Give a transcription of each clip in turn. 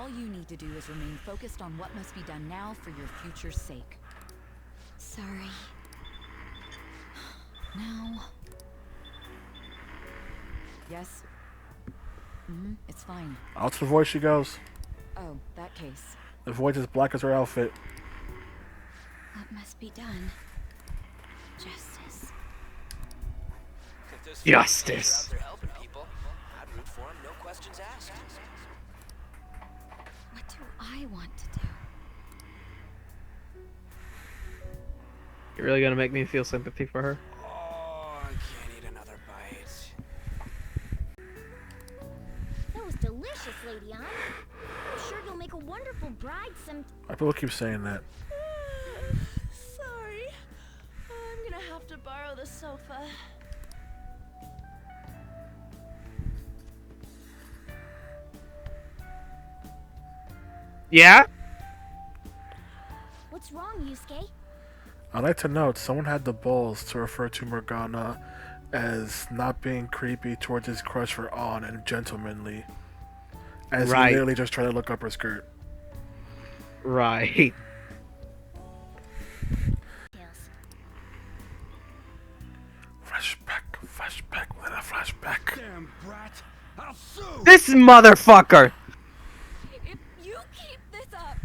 All you need to do is remain focused on what must be done now for your future's sake. Sorry. Now... Yes? It's fine. Out to the void she goes. Oh, that case. The void's as black as her outfit. What must be done? Justice. Justice. Out there helping people, I'd root for 'em, no questions asked. What do I want to do? You're really gonna make me feel sympathy for her? Oh, I can't eat another bite. That was delicious, Lady Anne. I'm sure you'll make a wonderful bride some... People keep saying that. Sorry. I'm gonna have to borrow the sofa. Yeah? What's wrong, Yusuke? I'd like to note someone had the balls to refer to Morgana as not being creepy towards his crush for Ann and gentlemanly, as Right. he literally just tried to look up her skirt. Right. Yes. Flashback, with a flashback. Damn brat! I'll sue! This motherfucker! If you keep this up,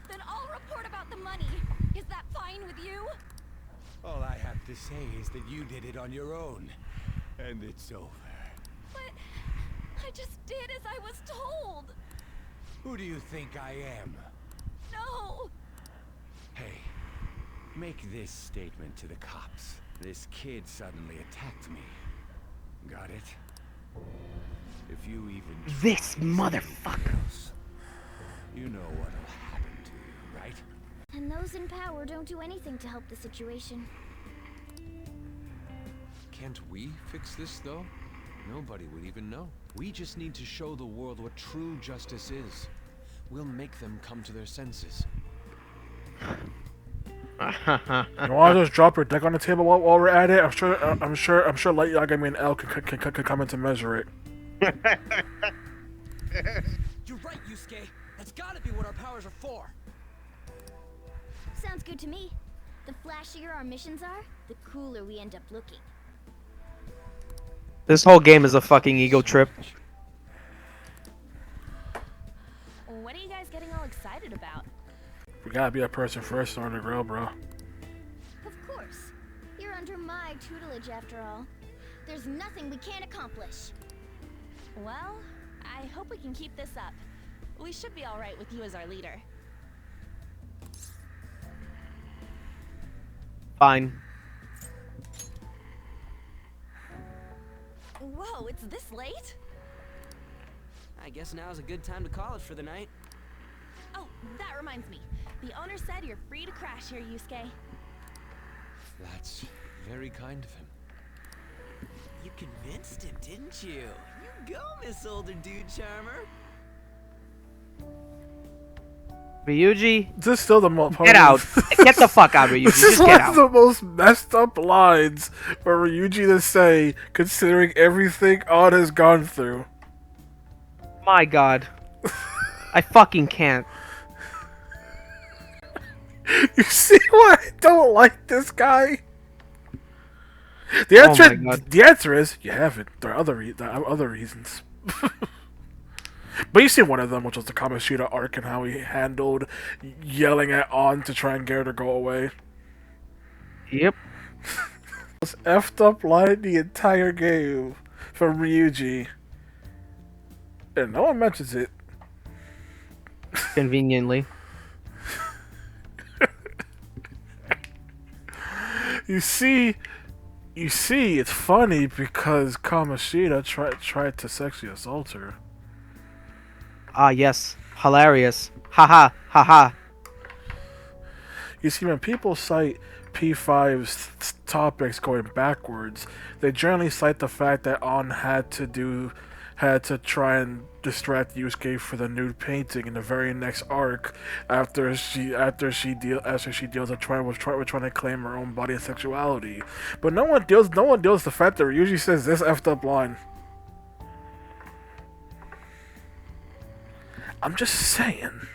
then I'll report about the money. Is that fine with you? All I have to say is that you did it on your own. And it's over. But I just did as I was told. Who do you think I am? No. Hey, make this statement to the cops. This kid suddenly attacked me. Got it? If you even This try motherfucker. else, you know what'll happen to you, right? And those in power don't do anything to help the situation. Can't we fix this, though? Nobody would even know. We just need to show the world what true justice is. We'll make them come to their senses. You want to just drop her deck on the table while we're at it? I'm sure Light Yagami and L can come in to measure it. You're right, Yusuke. That's gotta be what our powers are for. Sounds good to me. The flashier our missions are, the cooler we end up looking. This whole game is a fucking ego trip. What are you guys getting all excited about? We gotta be a person first in order to grow, bro. Of course. You're under my tutelage after all. There's nothing we can't accomplish. Well, I hope we can keep this up. We should be alright with you as our leader. Fine. Whoa, it's this late? I guess now's a good time to call it for the night. Oh, that reminds me. The owner said you're free to crash here, Yusuke. That's very kind of him. You convinced him, didn't you? You go, Miss Older Dude Charmer. Ryuji, This is still the most. get out. Get the fuck out, Ryuji. This is Just one get of out. the most messed up lines for Ryuji to say, considering everything Ann has gone through. My god. I fucking can't. You see why I don't like this guy? Oh my God. The answer is you haven't. There are other reasons. But you see one of them, which was the Kamoshida arc and how he handled yelling at Ann to try and get her to go away. Yep. Most effed up line the entire game from Ryuji. And no one mentions it. Conveniently. You see, it's funny because Kamoshida tried to sexually assault her. Ah, yes. Hilarious. Haha. Haha. You see, when people cite P5's topics going backwards, they generally cite the fact that Ann had to try and distract Yusuke for the nude painting in the very next arc after she deals with trying to claim her own body and sexuality. But no one deals with the fact that Ryuji says this effed up line. I'm just saying.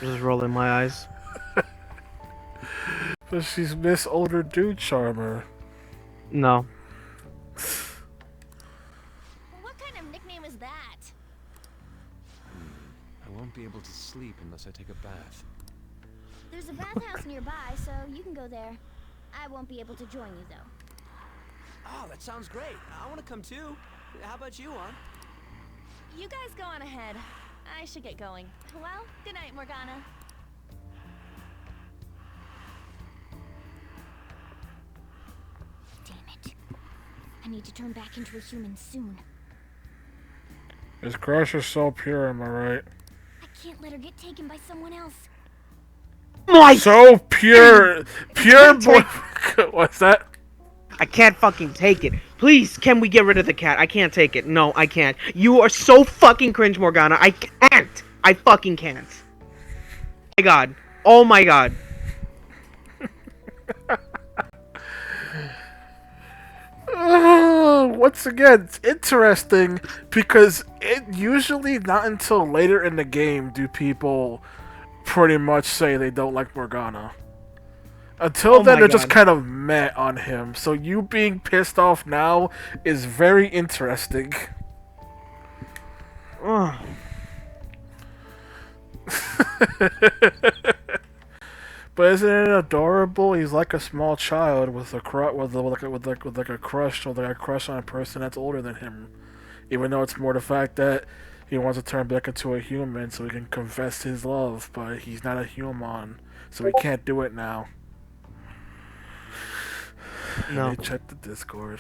Just rolling my eyes. But she's Miss Older Dude Charmer. No. What kind of nickname is that? I won't be able to sleep unless I take a bath. There's a bathhouse nearby, so you can go there. I won't be able to join you, though. Oh, that sounds great. I want to come too. How about you, Juan? You guys go on ahead. I should get going. Well, good night, Morgana. Damn it. I need to turn back into a human soon. His crush is so pure, am I right? I can't let her get taken by someone else. So pure! Pure boy! What's that? I can't fucking take it. Please, can we get rid of the cat? I can't take it. No, I can't. You are so fucking cringe, Morgana. I can't. I fucking can't. Oh my god. Oh my god. Once again, it's interesting because it usually not until later in the game do people pretty much say they don't like Morgana. Until Oh then, my they're just God. kind of meh on him. So you being pissed off now is very interesting. Ugh. But isn't it adorable? He's like a small child with a crush, with a crush on a person that's older than him. Even though it's more the fact that he wants to turn back into a human so he can confess his love, but he's not a human, so he can't do it now. No. Let me check the Discord.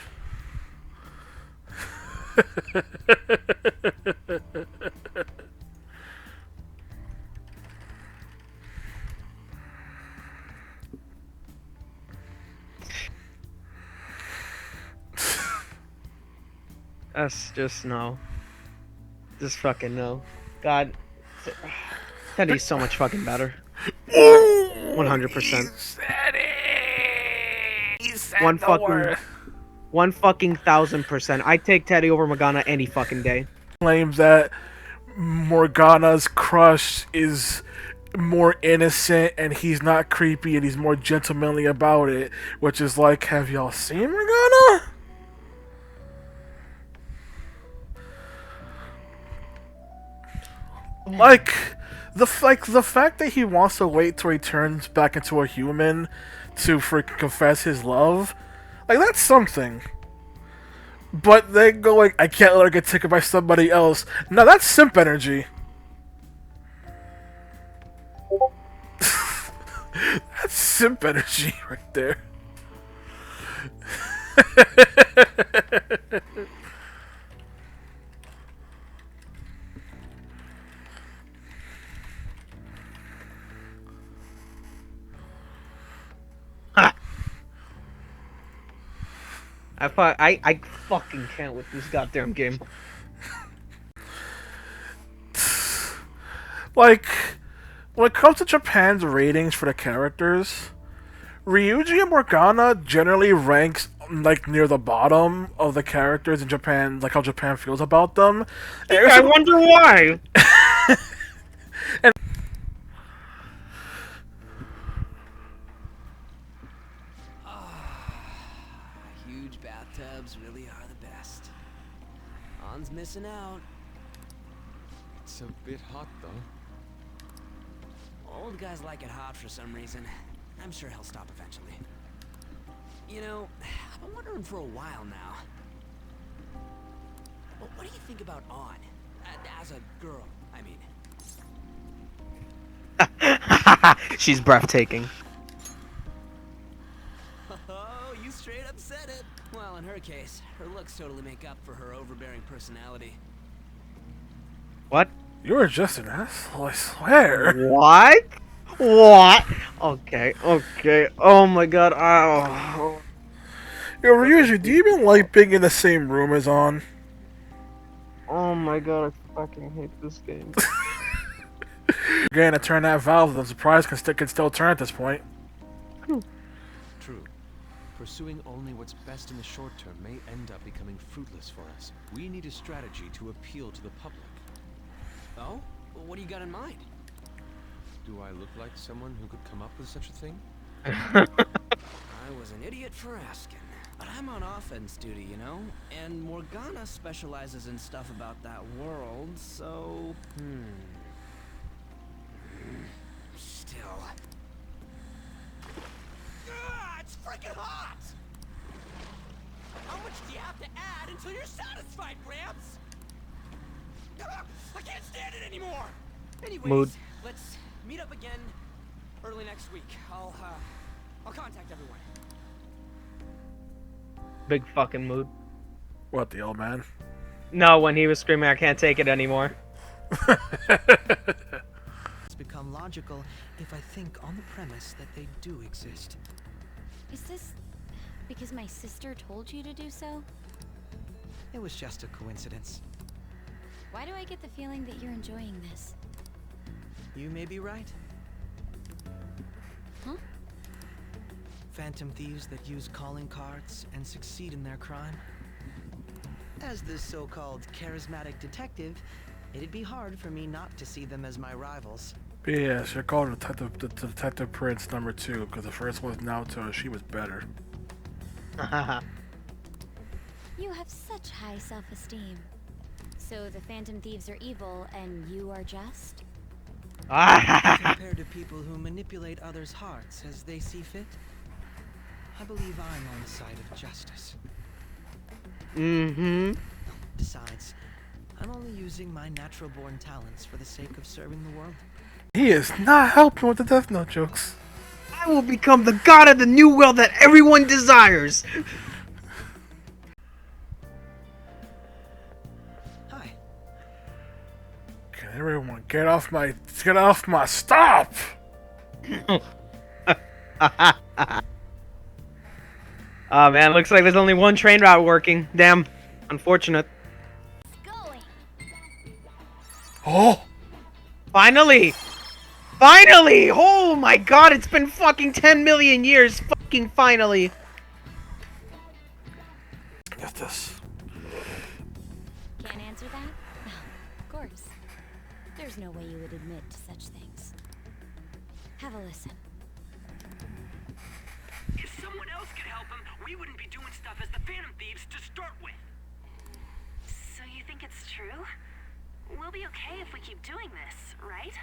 That's just no. Just fucking no. God. Teddy's so much fucking better. 100%. One fucking 1,000%. I take Teddy over Morgana any fucking day. Claims that Morgana's crush is more innocent and he's not creepy and he's more gentlemanly about it, which is like, have y'all seen Morgana? Like the fact that he wants to wait till he turns back into a human to freaking confess his love, like that's something. But they go like, I can't let her get taken by somebody else. Now that's simp energy. That's simp energy right there. I fucking can't with this goddamn game. Like, when it comes to Japan's ratings for the characters, Ryuji and Morgana generally ranks like near the bottom of the characters in Japan, like how Japan feels about them. And I wonder why. Huge bathtubs really are the best. Han's missing out. It's a bit hot, though. Old guys like it hot for some reason. I'm sure he'll stop eventually. You know, I've been wondering for a while now. What do you think about On? As a girl, I mean. She's breathtaking. Oh, you straight up said it. Well, in her case, her looks totally make up for her overbearing personality. What? You were just an asshole, I swear. What? What? Okay, okay. Oh my god. Oh. Yo, Ryuji, do you even like being in the same room as On? Oh my god, I fucking hate this game. You're gonna turn that valve, the surprise can still turn at this point. True. Pursuing only what's best in the short term may end up becoming fruitless for us. We need a strategy to appeal to the public. Oh? Well, what do you got in mind? Do I look like someone who could come up with such a thing? I was an idiot for asking. But I'm on offense duty, you know? And Morgana specializes in stuff about that world, so... Still... it's freaking hot! How much do you have to add until you're satisfied, Gramps? I can't stand it anymore! Anyways, Mood. let's meet up again early next week. I'll contact everyone. Big fucking mood. What, the old man? No, when he was screaming, I can't take it anymore. It's become logical if I think on the premise that they do exist. Is this because my sister told you to do so? It was just a coincidence. Why do I get the feeling that you're enjoying this? You may be right. Huh? Phantom thieves that use calling cards and succeed in their crime. As the so-called charismatic detective, it'd be hard for me not to see them as my rivals. Yes, you're called Detective Prince number 2, because the first one's Naoto, she was better. You have such high self-esteem. So the Phantom Thieves are evil and you are just? Compared to people who manipulate others' hearts as they see fit, I believe I'm on the side of justice. Mm-hmm. Besides, I'm only using my natural-born talents for the sake of serving the world. He is not helping with the Death Note jokes. I will become the god of the new world that everyone desires. Hi. Can everyone get off my stop? Oh man, looks like there's only one train route working. Damn. Unfortunate. Going. Oh! Finally! Finally! Oh my god, it's been fucking 10 million years. Fucking finally. Get this. Can't answer that? Of course. There's no way you would admit to such things. Have a listen. If someone else could help him, we wouldn't be doing stuff as the Phantom Thieves to start with. So you think it's true? We'll be okay if we keep doing this, right?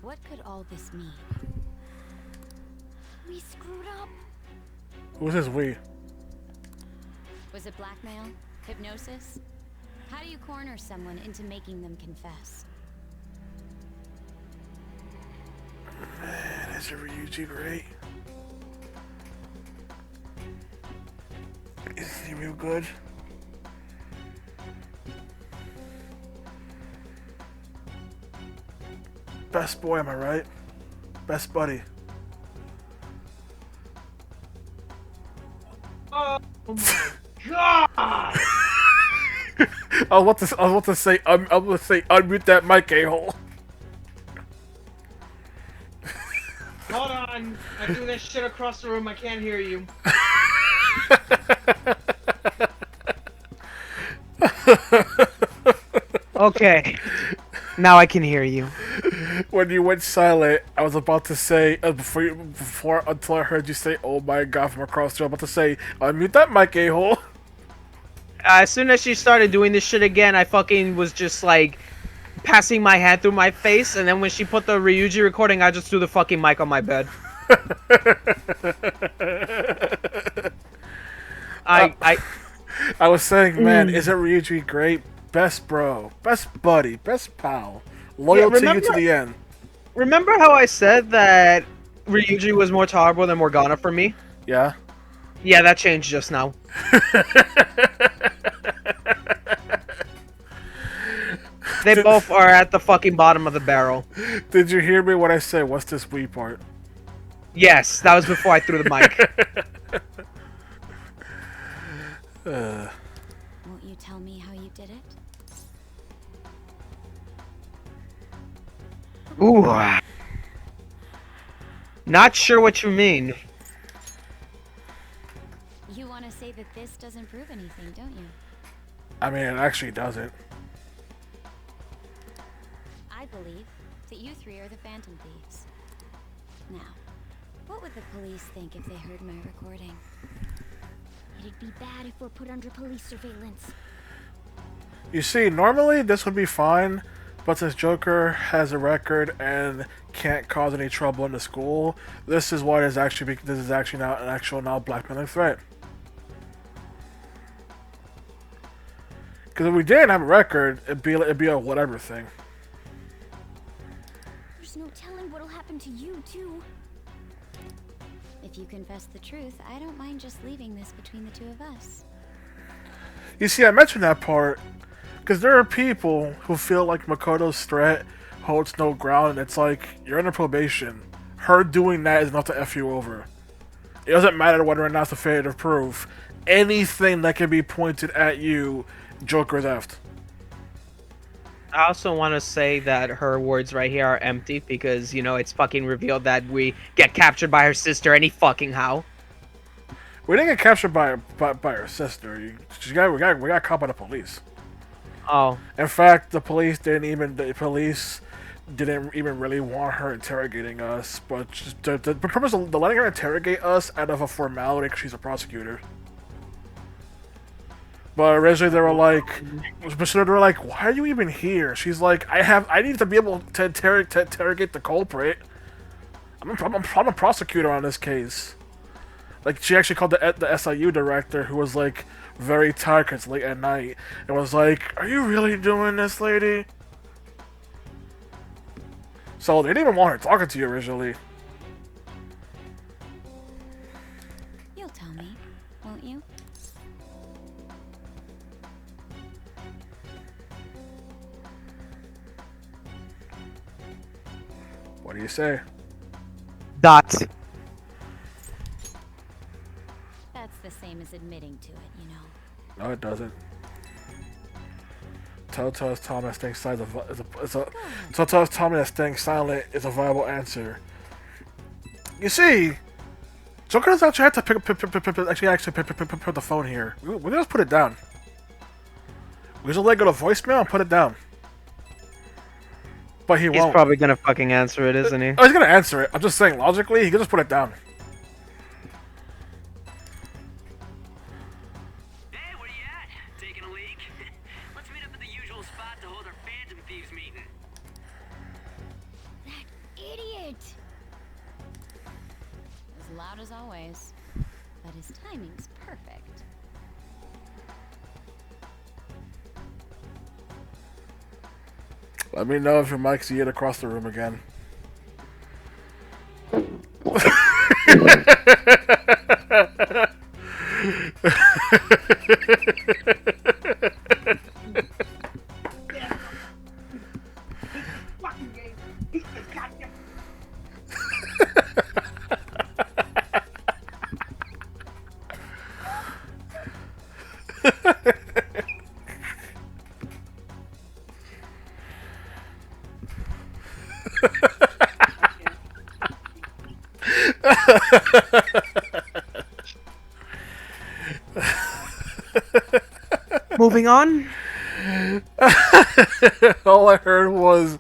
What could all this mean? We screwed up. Who's this we? Was it blackmail? Hypnosis? How do you corner someone into making them confess? Man, is it Ryuji great? Is he real good? Best boy, am I right? Best buddy. Oh my god! I was about to say unmute that mic, a-hole. Hold on. I do this shit across the room. I can't hear you. Okay. Now I can hear you. When you went silent, I was about to say until I heard you say "Oh my god" from across the room. I was about to say unmute that mic, a-hole. As soon as she started doing this shit again, I fucking was just like passing my hand through my face, and then when she put the Ryuji recording, I just threw the fucking mic on my bed. I was saying, man, isn't Ryuji great? Best bro, best buddy, best pal, loyal to you to the end. Remember how I said that Ryuji was more tolerable than Morgana for me? Yeah. Yeah, that changed just now. They both are at the fucking bottom of the barrel. Did you hear me when I said, what's this wee part? Yes, that was before I threw the mic. Won't you tell me how you did it? Ooh. Not sure what you mean. say that this doesn't prove anything, don't you? I mean, it actually doesn't. I believe that you three are the Phantom Thieves. Now, what would the police think if they heard my recording? It'd be bad if we're put under police surveillance. You see, normally this would be fine, but since Joker has a record and can't cause any trouble in the school, this is what is actually this is actually not an actual blackmailing threat. Because if we didn't have a record, it'd be a whatever thing. There's no telling what'll happen to you, too. If you confess the truth, I don't mind just leaving this between the two of us. You see, I mentioned that part because there are people who feel like Makoto's threat holds no ground, and it's like, you're under probation. Her doing that is enough to F you over. It doesn't matter whether or not it's a failure of proof. Anything that can be pointed at you, Joker's effed. I also want to say that her words right here are empty because, you know, it's fucking revealed that we get captured by her sister any fucking how. We didn't get captured by her sister. We got caught by the police. Oh. In fact, the police didn't even really want her interrogating us, but just the purpose of letting her interrogate us out of a formality because she's a prosecutor. But originally they were like, why are you even here? She's like, I need to be able to interrogate the culprit. I'm a prosecutor on this case. Like, she actually called the SIU director, who was like very tired because it's late at night, and was like, are you really doing this, lady? So they didn't even want her talking to you originally. You'll tell me, won't you? What do you say? Dot. That's the same as admitting to it, you know. No, it doesn't. Telltale's Tommy that staying silent Telltale's Tommy that staying silent is a viable answer. You see, Joker doesn't actually have to pick up the phone here. We just put it down. We just let go to voicemail and put it down. But he won't. He's probably gonna fucking answer it, isn't he? Oh, he's gonna answer it. I'm just saying, logically, he can just put it down. Hey, where you at? Taking a leak? Let's meet up at the usual spot to hold our Phantom Thieves meeting. That idiot! As loud as always, but his timing's perfect. Let me know if your mic's yet across the room again. Moving on. All I heard was,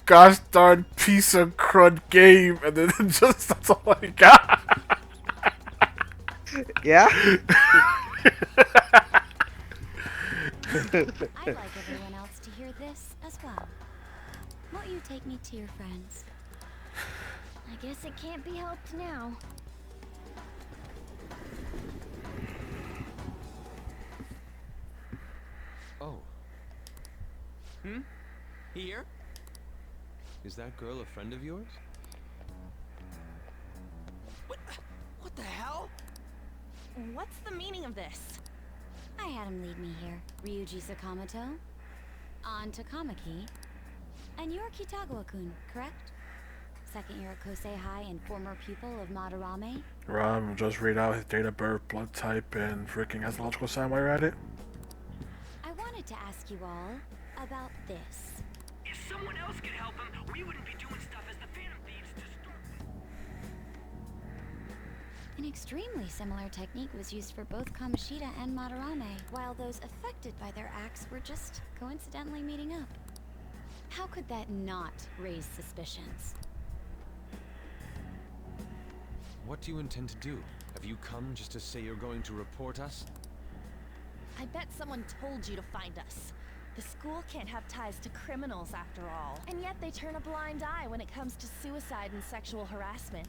gosh darn piece of crud game, and then just that's all I got. Yeah? I'd like everyone else to hear this as well. Won't you take me to your friends? I guess it can't be helped now. Oh. Here? Is that girl a friend of yours? What the hell? What's the meaning of this? I had him lead me here. Ryuji Sakamoto, on to Kamaki, and you're Kitagawa-kun, correct? Second year at Kosei High and former pupil of Madarame? Ram, just read out his date of birth, blood type, and freaking astrological sign while you're at it. I wanted to ask you all about this. If someone else could help him, we wouldn't be doing stuff as the Phantom Thieves to start with. An extremely similar technique was used for both Kamoshida and Madarame, while those affected by their acts were just coincidentally meeting up. How could that not raise suspicions? What do you intend to do? Have you come just to say you're going to report us? I bet someone told you to find us. The school can't have ties to criminals after all. And yet they turn a blind eye when it comes to suicide and sexual harassment.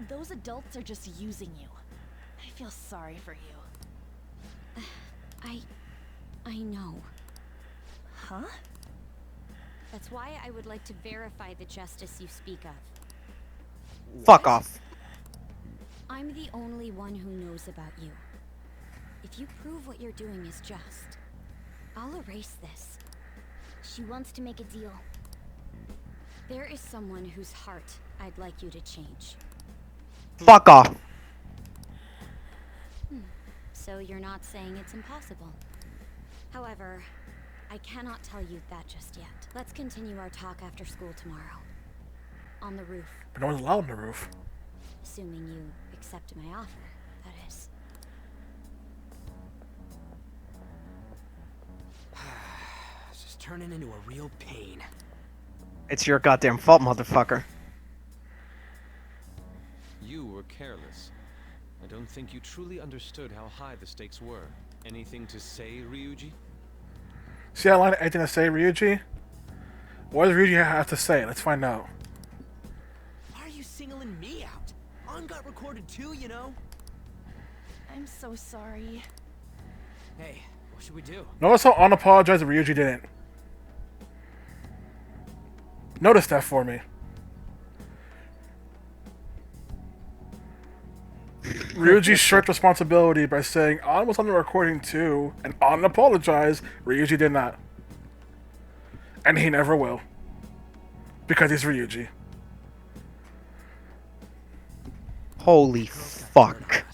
Those adults are just using you. I feel sorry for you. I know. Huh? That's why I would like to verify the justice you speak of. Fuck off. I'm the only one who knows about you. If you prove what you're doing is just, I'll erase this. She wants to make a deal. There is someone whose heart I'd like you to change. Fuck off. So you're not saying it's impossible. However, I cannot tell you that just yet. Let's continue our talk after school tomorrow. On the roof. But no one's allowed on the roof. Assuming you accept my offer, that is. This is turning into a real pain. It's your goddamn fault, motherfucker. You were careless. I don't think you truly understood how high the stakes were. Anything to say, Ryuji? See that line? Anything to say, Ryuji? What does Ryuji have to say? Let's find out. Why are you singling me out? On got recorded too, you know? I'm so sorry. Hey, what should we do? Notice how unapologized Ryuji didn't. Notice that for me. Ryuji shirked responsibility by saying An was on the recording too, and An apologized. Ryuji did not. And he never will. Because he's Ryuji. Holy fuck.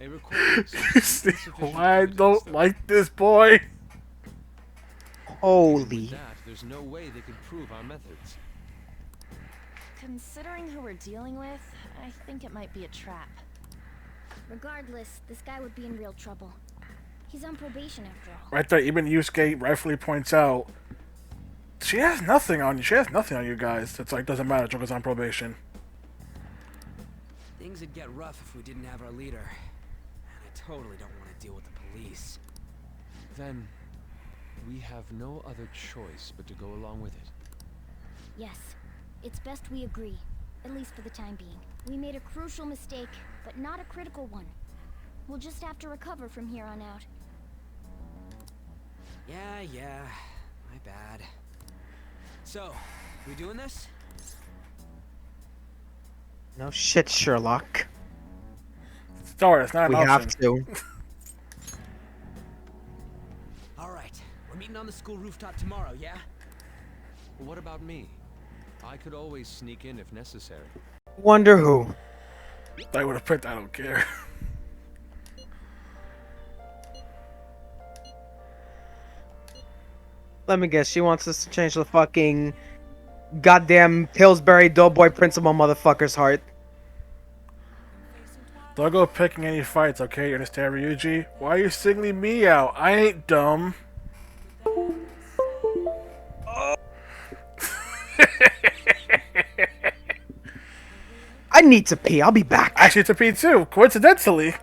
A recording See why I don't like this boy? Holy. With that, there's no way they could prove our methods. Considering who we're dealing with, I think it might be a trap. Regardless, this guy would be in real trouble. He's on probation after all. Right there, even Yusuke rightfully points out, she has nothing on you. She has nothing on you guys. It's like, doesn't matter. Joker's on probation. Things would get rough if we didn't have our leader. And I totally don't want to deal with the police. Then, we have no other choice but to go along with it. Yes, it's best we agree, at least for the time being. We made a crucial mistake, but not a critical one. We'll just have to recover from here on out. Yeah, my bad. So, we doing this? No shit, Sherlock. Sorry, it's not an We option. have to. Alright, we're meeting on the school rooftop tomorrow, yeah? What about me? I could always sneak in if necessary. Wonder who. I would have picked I don't care. Let me guess, she wants us to change the fucking goddamn Pillsbury Doughboy principal motherfucker's heart. Don't go picking any fights, okay? You understand, Ryuji? Why are you singling me out? I ain't dumb. I need to pee, I'll be back. Actually, to pee too, coincidentally.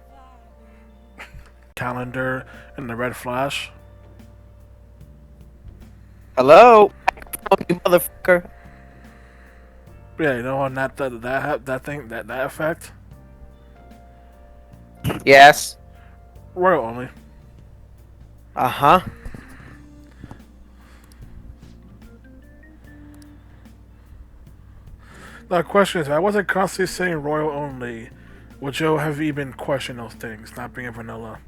Calendar and the red flash. Hello? You motherfucker. Yeah, you know on that effect. Yes. Royal only. Uh-huh. Now, the question is, if I wasn't constantly saying royal only, would Joe have even questioned those things, not being vanilla?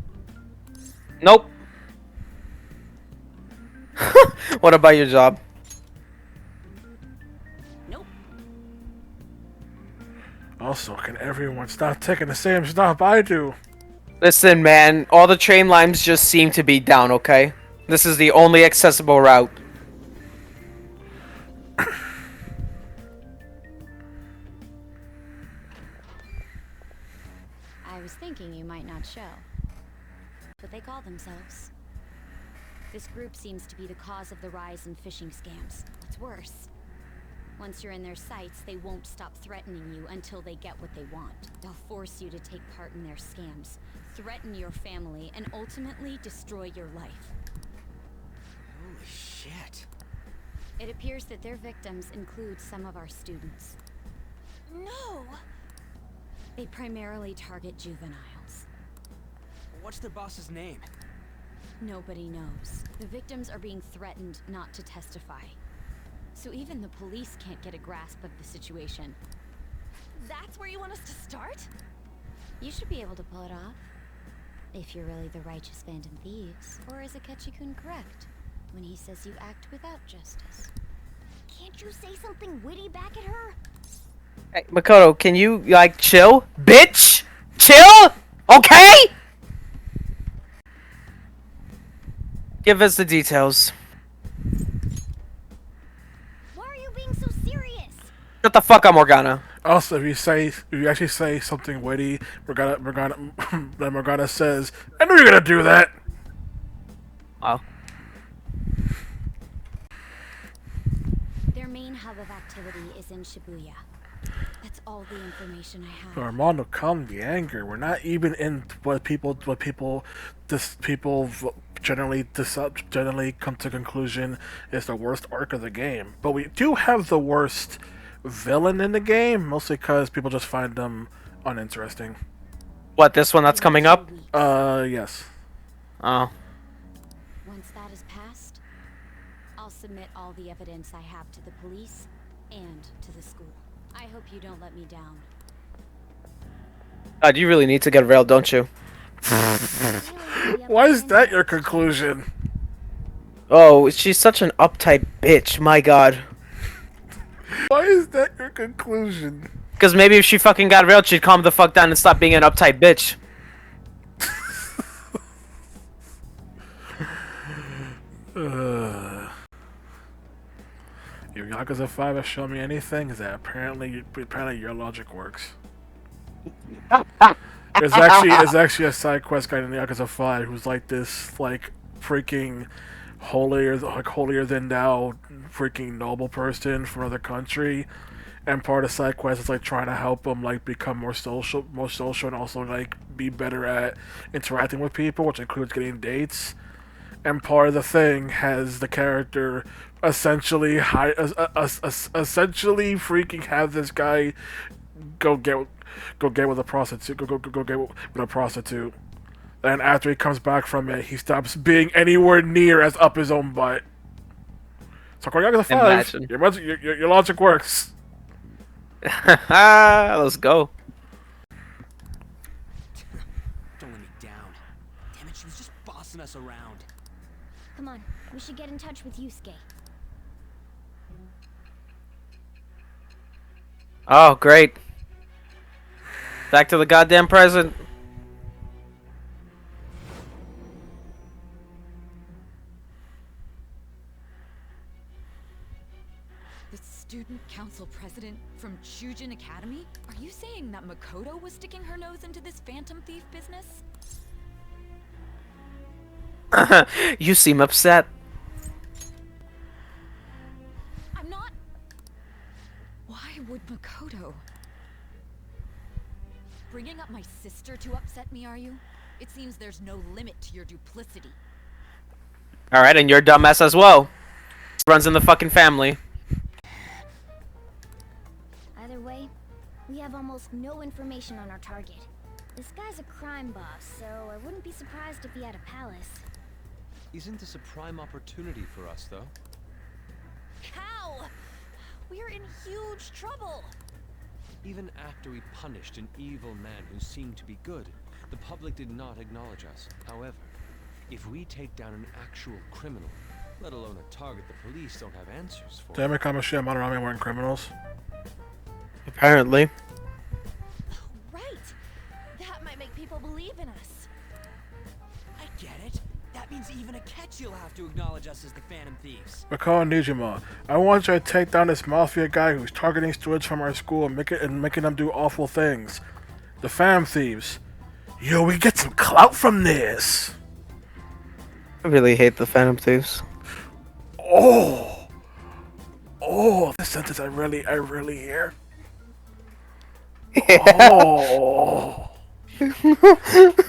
Nope. What about your job? Nope. Also, can everyone stop taking the same stop I do? Listen, man, all the train lines just seem to be down, okay? This is the only accessible route. call themselves. This group seems to be the cause of the rise in phishing scams. What's worse, once you're in their sights, they won't stop threatening you until they get what they want. They'll force you to take part in their scams, threaten your family, and ultimately destroy your life. Holy shit. It appears that their victims include some of our students. No! They primarily target juveniles. What's their boss's name? Nobody knows. The victims are being threatened not to testify. So even the police can't get a grasp of the situation. That's where you want us to start? You should be able to pull it off. If you're really the righteous Phantom Thieves. Or is Akechi-kun correct when he says you act without justice? Can't you say something witty back at her? Hey, Makoto, can you, like, chill? Bitch! Chill! Okay? Give us the details. Why are you being so serious? Shut the fuck up, Morgana. Also, if you actually say something witty, then Morgana says, "I knew you were gonna do that." Oh. Their main hub of activity is in Shibuya. That's all the information I have. Armando, calm the anger. We're not even in what people generally come to conclusion is the worst arc of the game. But we do have the worst villain in the game, mostly because people just find them uninteresting. What, this one that's coming up? Yes. Oh. Once that is passed, I'll submit all the evidence I have to the police and to the school. I hope you don't let me down. God, you really need to get railed, don't you? Why is that your conclusion? Oh, she's such an uptight bitch, my god. Why is that your conclusion? Because maybe if she fucking got railed, she'd calm the fuck down and stop being an uptight bitch. If Yakuza 5 has shown me anything, is that apparently your logic works. There's actually a side quest guy in Yakuza 5 who's like this, like, freaking holier than thou freaking noble person from another country, and part of the side quest is like trying to help him like become more social, and also like be better at interacting with people, which includes getting dates. And part of the thing has the character essentially freaking have this guy go get with a prostitute. And after he comes back from it, he stops being anywhere near as up his own butt. So according to 5, your logic works. Let's go. Don't let me down. Damn it, she was just bossing us around. Come on, we should get in touch with Yusuke. Oh, great. Back to the goddamn present. The student council president from Chujin Academy? Are you saying that Makoto was sticking her nose into this phantom thief business? You seem upset. I'm not... Why would Makoto... Bringing up my sister to upset me, are you? It seems there's no limit to your duplicity. Alright, and you're a dumbass as well. Runs in the fucking family. Either way, we have almost no information on our target. This guy's a crime boss, so I wouldn't be surprised if he had a palace. Isn't this a prime opportunity for us, though? How? We're in huge trouble. Even after we punished an evil man who seemed to be good, the public did not acknowledge us. However, if we take down an actual criminal, let alone a target the police don't have answers for... Damn it, Kamoshi and Madarame weren't criminals. Apparently. Right. That might make people believe in us. I get it. That means even Akechi will have to acknowledge us as the Phantom Thieves. Makoto Nijima, I want you to take down this mafia guy who's targeting students from our school and making them do awful things. The Phantom Thieves. Yo, we get some clout from this. I really hate the Phantom Thieves. Oh, this sentence I really hear. Yeah. Oh.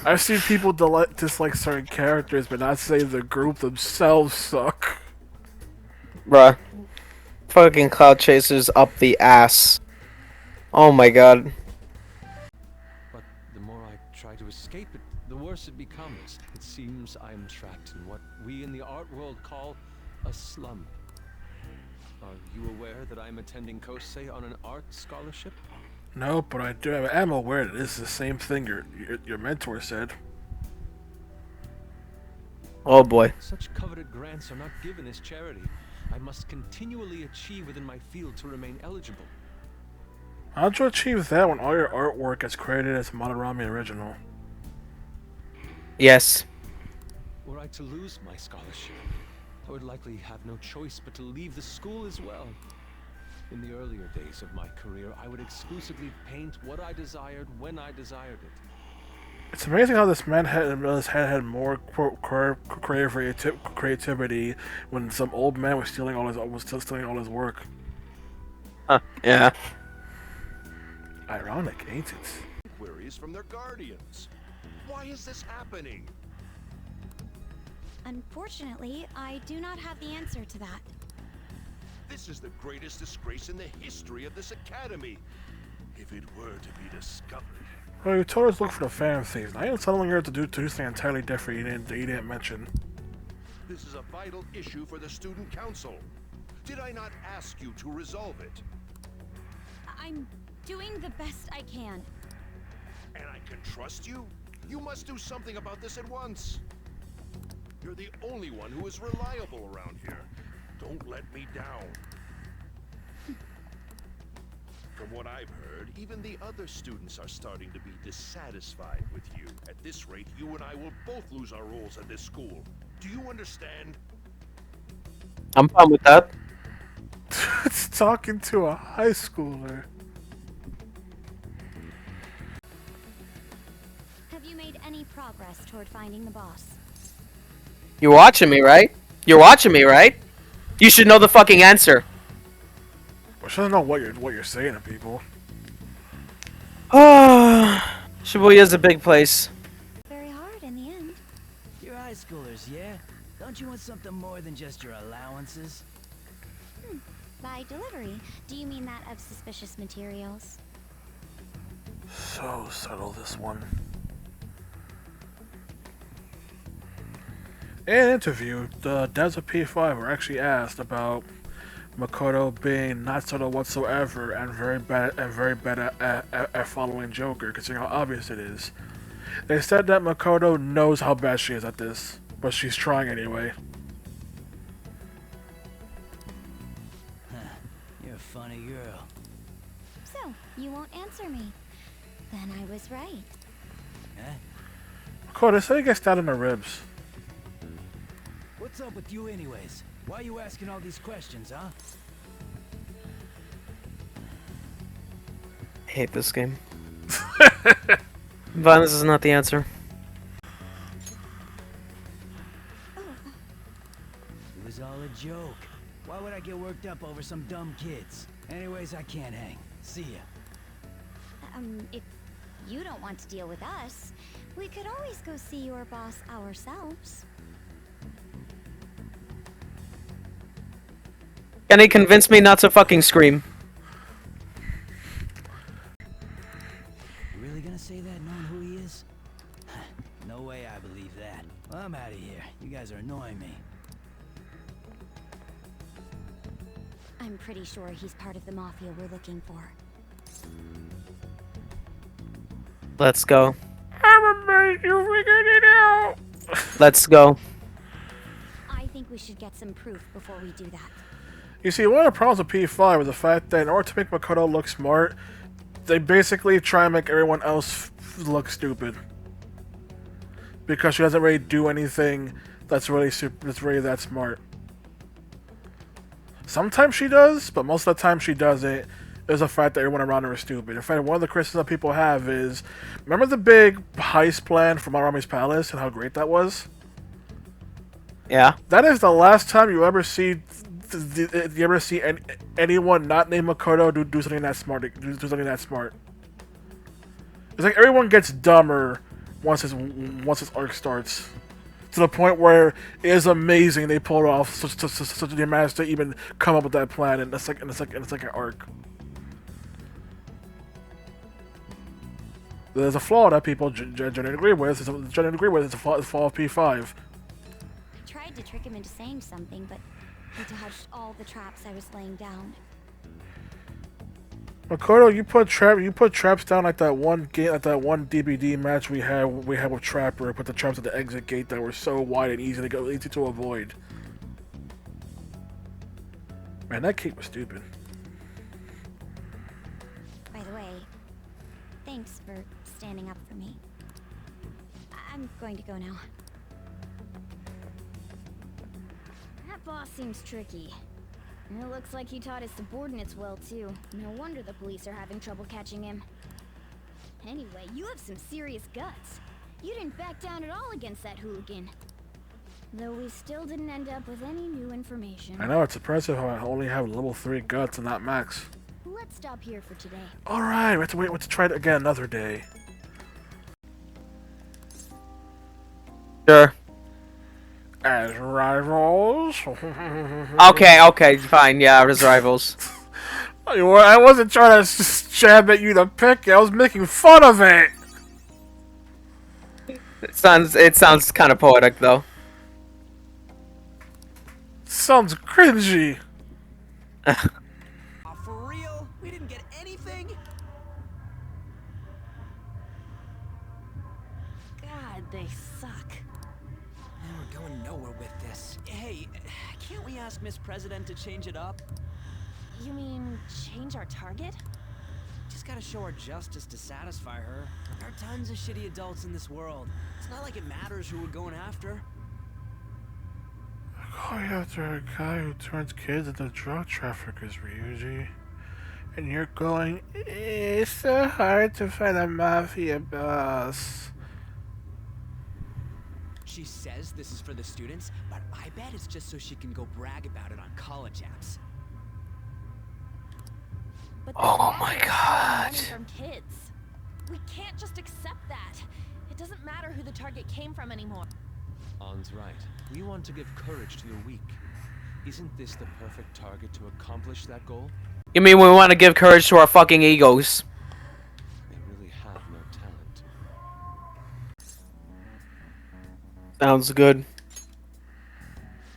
I've seen people dislike certain characters, but not say the group themselves suck. Bruh. Fucking Cloud Chasers up the ass. Oh my god. But the more I try to escape it, the worse it becomes. It seems I am trapped in what we in the art world call a slum. Are you aware that I am attending Kosei on an art scholarship? No, but I am aware that this is the same thing your mentor said. Oh boy. Such coveted grants are not given as charity. I must continually achieve within my field to remain eligible. How'd you achieve that when all your artwork is credited as Monorami original? Yes. Were I to lose my scholarship, I would likely have no choice but to leave the school as well. In the earlier days of my career, I would exclusively paint what I desired when I desired it. It's amazing how this man had more creativity when some old man was stealing all his work. Huh. Yeah. Ironic, ain't it? Queries from their guardians. Why is this happening? Unfortunately, I do not have the answer to that. This is the greatest disgrace in the history of this academy. If it were to be discovered. Well, you told us to look for the Phantom Thieves. Now you're telling her to do something entirely different you didn't mention. This is a vital issue for the student council. Did I not ask you to resolve it? I'm doing the best I can. And I can trust you? You must do something about this at once. You're the only one who is reliable around here. Don't let me down. From what I've heard, even the other students are starting to be dissatisfied with you. At this rate, you and I will both lose our roles at this school. Do you understand? I'm fine with that. It's talking to a high schooler. Have you made any progress toward finding the boss? You're watching me, right? You're watching me, right? You should know the fucking answer. Well, she doesn't know what you're saying to people. Shibuya's a big place. Very hard in the end. You're high schoolers, yeah? Don't you want something more than just your allowances? By delivery, do you mean that of suspicious materials? So subtle, this one. In an interview, the devs of P5 were actually asked about Makoto being not subtle whatsoever and very bad at following Joker, considering how obvious it is. They said that Makoto knows how bad she is at this, but she's trying anyway. You're a funny girl. So, you won't answer me. Then I was right. Huh? Makoto, say you get stabbed in the ribs. What's up with you anyways? Why are you asking all these questions, huh? I hate this game. Violence is not the answer. It was all a joke. Why would I get worked up over some dumb kids? Anyways, I can't hang. See ya. If you don't want to deal with us, we could always go see your boss ourselves. Can he convince me not to fucking scream? You really gonna say that knowing who he is? No way I believe that. Well, I'm out of here. You guys are annoying me. I'm pretty sure he's part of the mafia we're looking for. Let's go. I'm a mate, you figured it out! Let's go. I think we should get some proof before we do that. You see, one of the problems with P5 was the fact that in order to make Makoto look smart, they basically try and make everyone else look stupid. Because she doesn't really do anything that's really that smart. Sometimes she does, but most of the time she doesn't. Is the fact that everyone around her is stupid. In fact, one of the criticisms people have is, remember the big heist plan for Marami's Palace and how great that was? Yeah. That is the last time you ever see anyone not named Makoto do something that smart. Do something that smart. It's like everyone gets dumber once this arc starts, to the point where it is amazing they pulled off such a managed to even come up with that plan in the second arc. There's a flaw that people generally agree with. It's a flaw of P5. I tried to trick him into saying something, but he dodged all the traps I was laying down. Makoto, you put traps down like that one DBD match we had with Trapper. Put the traps at the exit gate that were so wide and easy to avoid. Man, that gate was stupid. By the way, thanks for standing up for me. I'm going to go now. That boss seems tricky. And it looks like he taught his subordinates well, too. No wonder the police are having trouble catching him. Anyway, you have some serious guts. You didn't back down at all against that hooligan. Though we still didn't end up with any new information. I know, it's impressive how I only have level 3 guts and not max. Let's stop here for today. Alright, we have to try it again another day. Sure. As rivals? Okay, fine. Yeah, as rivals. I wasn't trying to jab at you to pick it, I was making fun of it! It sounds kind of poetic, though. Sounds cringy. For real? We didn't get anything? God, they suck. We're going nowhere with this. Hey, can't we ask Miss President to change it up? You mean change our target? Just gotta show her justice to satisfy her. There are tons of shitty adults in this world. It's not like it matters who we're going after. Going after a guy who turns kids into drug traffickers, Ryuji. And you're going, it's so hard to find a mafia boss. She says this is for the students, but I bet it's just so she can go brag about it on college apps. But Oh my God. from kids. We can't just accept that. It doesn't matter who the target came from anymore. An's right. We want to give courage to the weak. Isn't this the perfect target to accomplish that goal? You mean we want to give courage to our fucking egos? They really have no talent. Sounds good.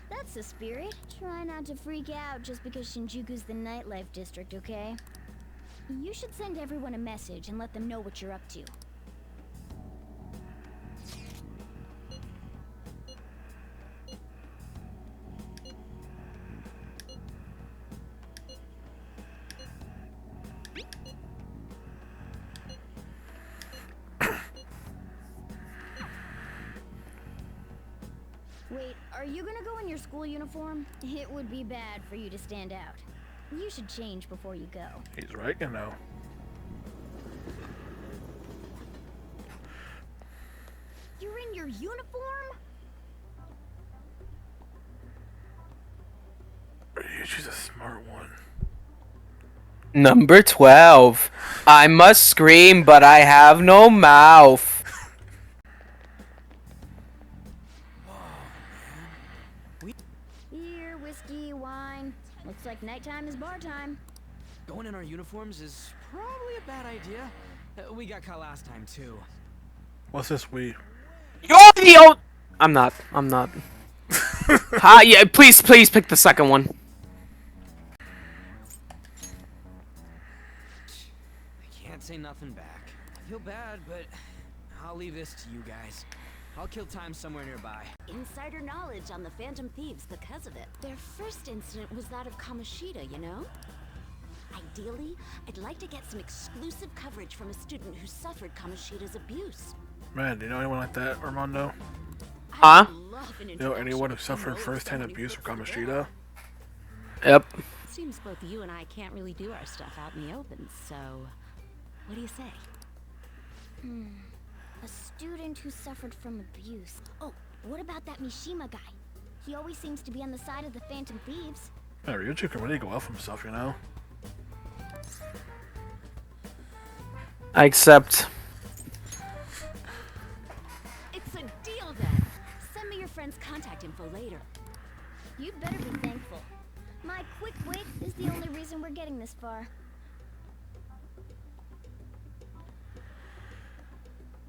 That's the spirit. Try not to freak out just because Shinjuku's the nightlife district, okay? You should send everyone a message and let them know what you're up to. Wait, are you gonna go in your school uniform? It would be bad for you to stand out. You should change before you go. He's right, you know. You're in your uniform? Ryuji's a smart one. Number 12. I must scream, but I have no mouth. Beer, whiskey, wine. Looks like nighttime is bar time. Going in our uniforms is probably a bad idea. We got caught last time, too. What's this we? You're the old. I'm not. Yeah, please pick the second one. I can't say nothing back. I feel bad, but I'll leave this to you guys. I'll kill time somewhere nearby. Insider knowledge on the Phantom Thieves because of it. Their first incident was that of Kamoshida, you know? Ideally, I'd like to get some exclusive coverage from a student who suffered Kamoshida's abuse. Man, do you know anyone like that, Armando? Huh? You know anyone who suffered first-hand abuse from Kamoshida? Yep. Seems both you and I can't really do our stuff out in the open, so what do you say? A student who suffered from abuse. Oh, what about that Mishima guy? He always seems to be on the side of the Phantom Thieves. Yeah, Ryuji can really go off himself, you know? I accept. It's a deal then. Send me your friend's contact info later. You'd better be thankful. My quick wit is the only reason we're getting this far.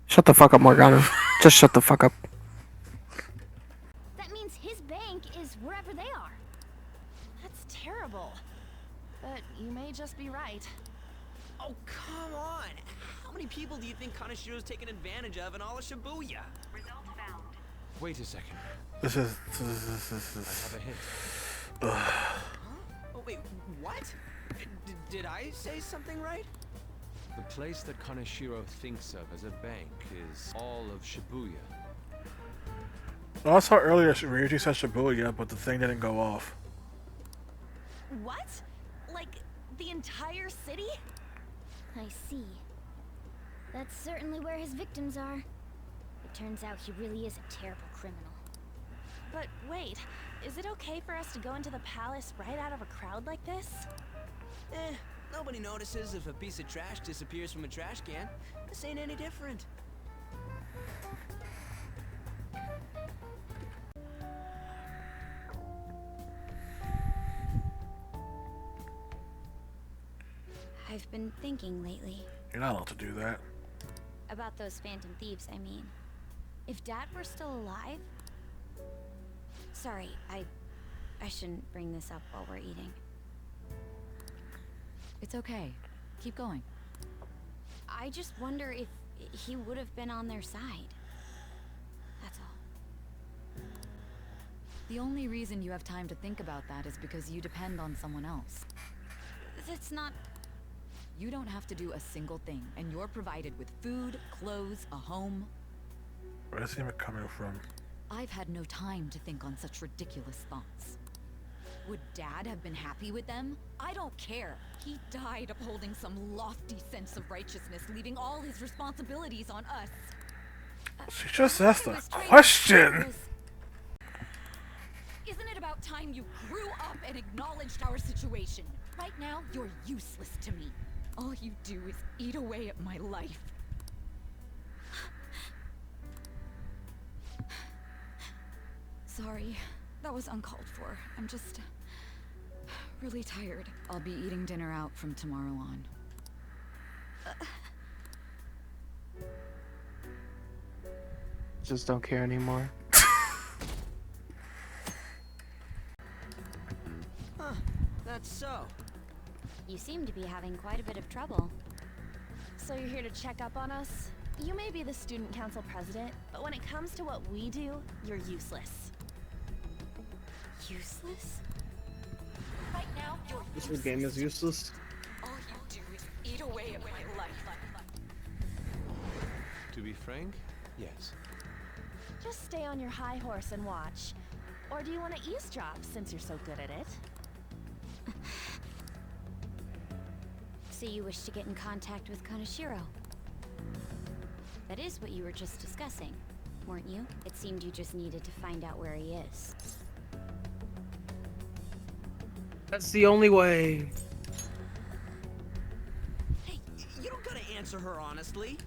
Shut the fuck up, Morgana. Just shut the fuck up. That means his bank is wherever they are. That's terrible. But you may just be right. Oh, come on! How many people do you think Kanashiro's taken advantage of in all of Shibuya? Wait a second. This is. I have a hint. Huh? Oh, wait, what? Did I say something right? The place that Kaneshiro thinks of as a bank is all of Shibuya. I saw earlier Ryuji said Shibuya, but the thing didn't go off. What? Like, the entire city? I see. That's certainly where his victims are. It turns out he really is a terrible criminal. But wait, is it okay for us to go into the palace right out of a crowd like this? Nobody notices if a piece of trash disappears from a trash can. This ain't any different. I've been thinking lately. You're not allowed to do that. About those Phantom Thieves, I mean. If Dad were still alive... Sorry, I shouldn't bring this up while we're eating. It's okay. Keep going. I just wonder if he would have been on their side. That's all. The only reason you have time to think about that is because you depend on someone else. That's not... You don't have to do a single thing, and you're provided with food, clothes, a home. Where's he even coming from? I've had no time to think on such ridiculous thoughts. Would Dad have been happy with them? I don't care. He died upholding some lofty sense of righteousness, leaving all his responsibilities on us. She just asked a question! Isn't it about time you grew up and acknowledged our situation? Right now, you're useless to me. All you do is eat away at my life. Sorry, that was uncalled for. I'm just really tired. I'll be eating dinner out from tomorrow on. Just don't care anymore. Huh, that's so. You seem to be having quite a bit of trouble. So you're here to check up on us? You may be the student council president, but when it comes to what we do, you're useless. Useless? Right now, you're This whole game is useless. All you do is eat away at my life. To be frank, yes. Just stay on your high horse and watch. Or do you want to eavesdrop since you're so good at it? So you wish to get in contact with Kaneshiro? That is what you were just discussing, weren't you? It seemed you just needed to find out where he is. That's the only way. Hey, you don't gotta answer her honestly.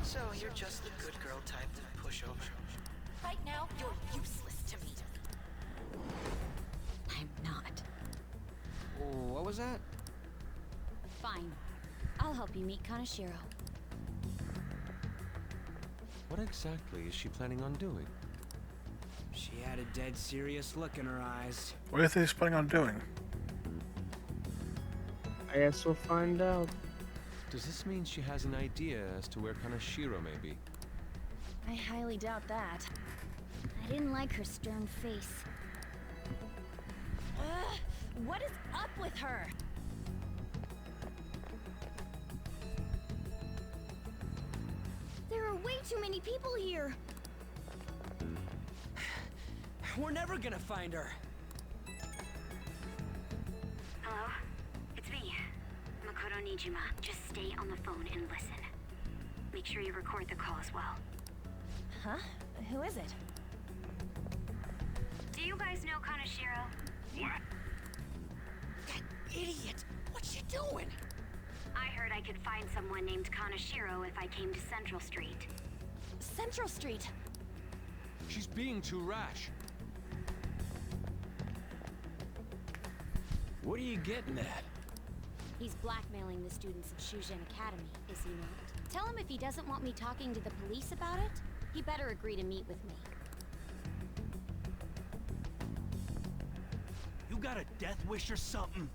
So you're just the good girl type to push over. Right now, you're useless to me. I'm not. Oh, what was that? Fine. I'll help you meet Kaneshiro. What exactly is she planning on doing? She had a dead serious look in her eyes. What do you think he's planning on doing? I guess we'll find out. Does this mean she has an idea as to where Kaneshiro may be? I highly doubt that. I didn't like her stern face. What is up with her? There are way too many people here. We're never gonna find her. Hello? It's me, Makoto Nijima. Just stay on the phone and listen. Make sure you record the call as well. Huh? Who is it? Do you guys know Kaneshiro? What? That idiot! What's she doing? I heard I could find someone named Kaneshiro if I came to Central Street. Central Street. She's being too rash. What are you getting at? He's blackmailing the students of Shujin Academy, is he not? Tell him if he doesn't want me talking to the police about it, he better agree to meet with me. You got a death wish or something?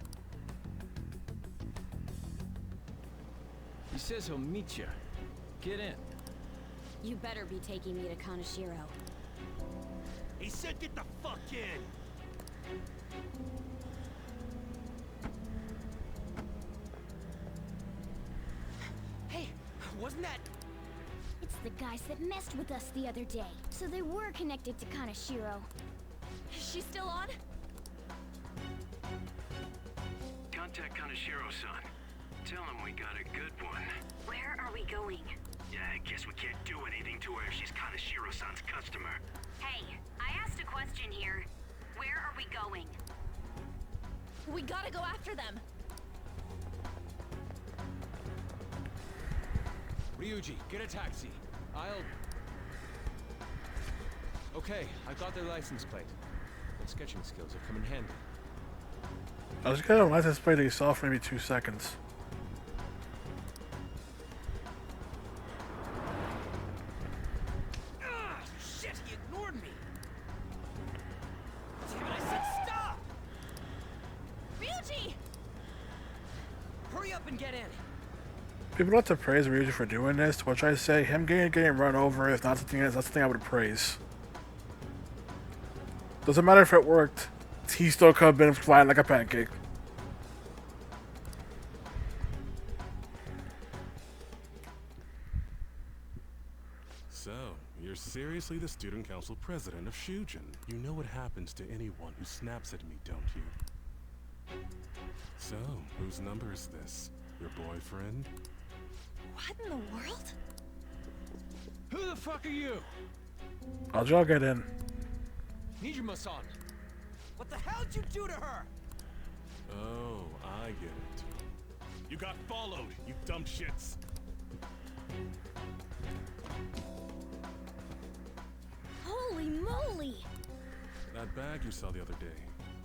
He says he'll meet you. Get in. You better be taking me to Kaneshiro. He said get the fuck in! Hey, wasn't that... It's the guys that messed with us the other day. So they were connected to Kaneshiro. Is she still on? Contact Kaneshiro-san. Tell him we got a good one. Where are we going? Yeah, I guess we can't do anything to her if she's Kaneshiro-san's customer. Hey, I asked a question here. Where are we going? We gotta go after them. Ryuji, get a taxi. Okay, I got their license plate. My sketching skills have come in handy. I was gonna let this play to yourself for maybe 2 seconds. Ah, shit, he ignored me! Damn it, I said stop! Ryuji! Hurry up and get in! People like to praise Ryuji for doing this, to which I say him getting run over is not something that's the thing I would praise. Doesn't matter if it worked, he still could have been flying like a pancake. So, you're seriously the student council president of Shujin. You know what happens to anyone who snaps at me, don't you? So, whose number is this? Your boyfriend? What in the world? Who the fuck are you? How'd y'all get in? Nijima-san. What the hell'd you do to her? Oh, I get it. You got followed, you dumb shits. Holy moly! That bag you saw the other day,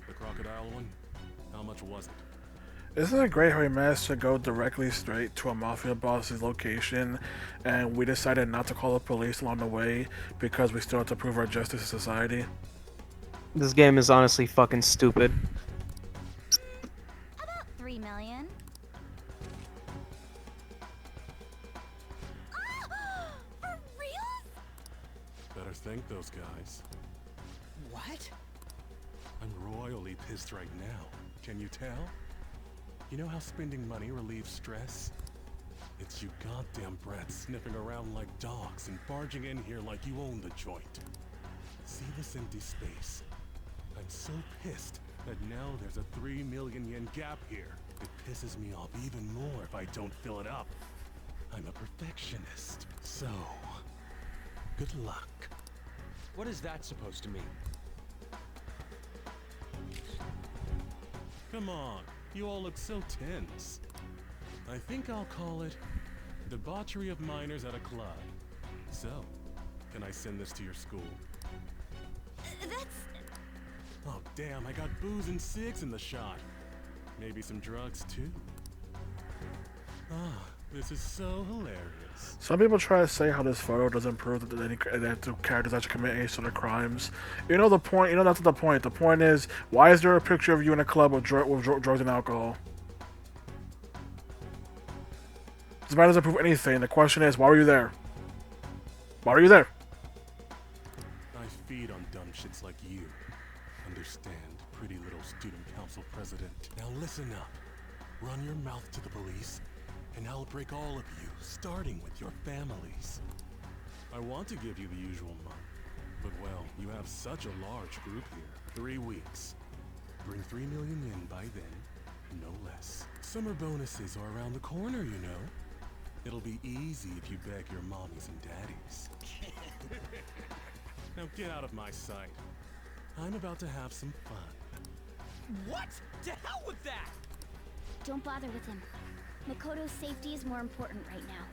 the crocodile one, how much was it? Isn't it great how we managed to go directly straight to a mafia boss's location, and we decided not to call the police along the way because we still have to prove our justice to society? This game is honestly fucking stupid. About 3 million. For real? Better thank those guys. What? I'm royally pissed right now. Can you tell? You know how spending money relieves stress? It's you goddamn brats sniffing around like dogs and barging in here like you own the joint. See this empty space? I'm so pissed that now there's a 3 million yen gap here. It pisses me off even more if I don't fill it up. I'm a perfectionist. So, good luck. What is that supposed to mean? Come on, you all look so tense. I think I'll call it debauchery of minors at a club. So, can I send this to your school? That's... Oh damn, I got booze and cigs in the shot. Maybe some drugs too. Ah, this is so hilarious. Some people try to say how this photo doesn't prove that the characters actually commit any sort of crimes. You know the point. You know that's not the point. The point is, why is there a picture of you in a club with drugs and alcohol? This matter doesn't prove anything. The question is, why were you there? Why were you there? I feed on dumb shits like you. Understand, pretty little student council president. Now listen up. Run your mouth to the police, and I'll break all of you, starting with your families. I want to give you the usual month, but well, you have such a large group here. 3 weeks. Bring 3 million in by then, no less. Summer bonuses are around the corner, you know. It'll be easy if you beg your mommies and daddies. Now get out of my sight. I'm about to have some fun. What? To hell with that! Don't bother with him. Makoto's safety is more important right now.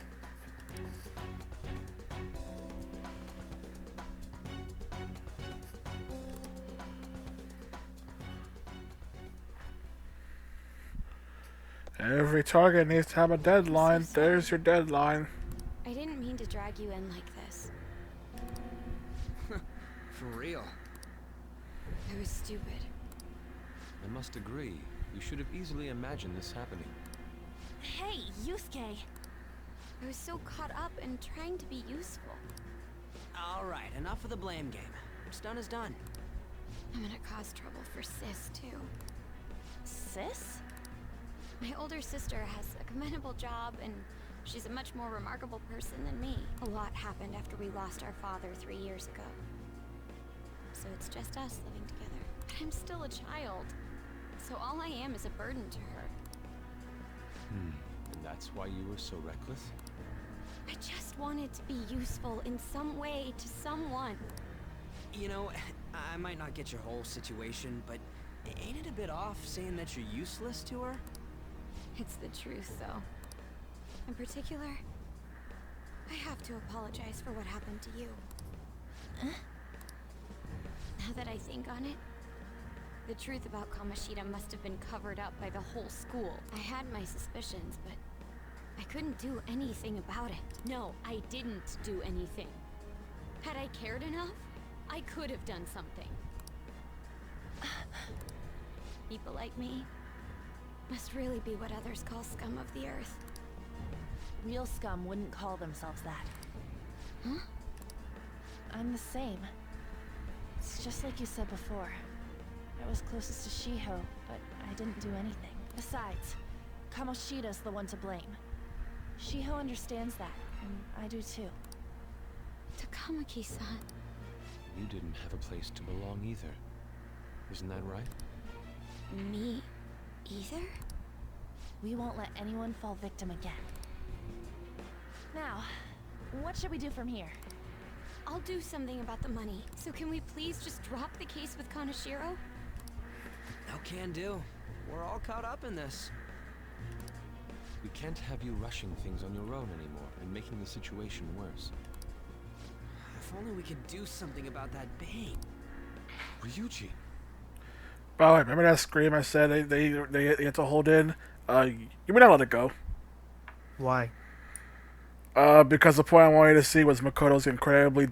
Every target needs to have a deadline. So sorry. There's your deadline. I didn't mean to drag you in like this. For real. I was stupid. I must agree. You should have easily imagined this happening. Hey, Yusuke. I was so caught up in trying to be useful. Alright, enough of the blame game. What's done is done. I'm gonna cause trouble for Sis, too. Sis? My older sister has a commendable job, and she's a much more remarkable person than me. A lot happened after we lost our father 3 years ago. So it's just us living together. But I'm still a child. So all I am is a burden to her. And that's why you were so reckless? I just wanted to be useful in some way to someone. You know, I might not get your whole situation, but ain't it a bit off saying that you're useless to her? It's the truth, though. In particular, I have to apologize for what happened to you. Now that I think on it, the truth about Kamoshida must have been covered up by the whole school. I had my suspicions, but I couldn't do anything about it. No, I didn't do anything. Had I cared enough, I could have done something. People like me must really be what others call scum of the earth. Real scum wouldn't call themselves that. Huh? I'm the same. It's just like you said before. I was closest to Shiho, but I didn't do anything. Besides, Kamoshida's the one to blame. Shiho understands that, and I do too. Takamaki-san. You didn't have a place to belong either. Isn't that right? Me either? We won't let anyone fall victim again. Now, what should we do from here? I'll do something about the money. So can we please just drop the case with Kaneshiro? No can do. We're all caught up in this. We can't have you rushing things on your own anymore and making the situation worse. If only we could do something about that bang. Ryuji! By the way, remember that scream I said they had to hold in? You may not let it go. Why? Because the point I wanted to see was Makoto's incredibly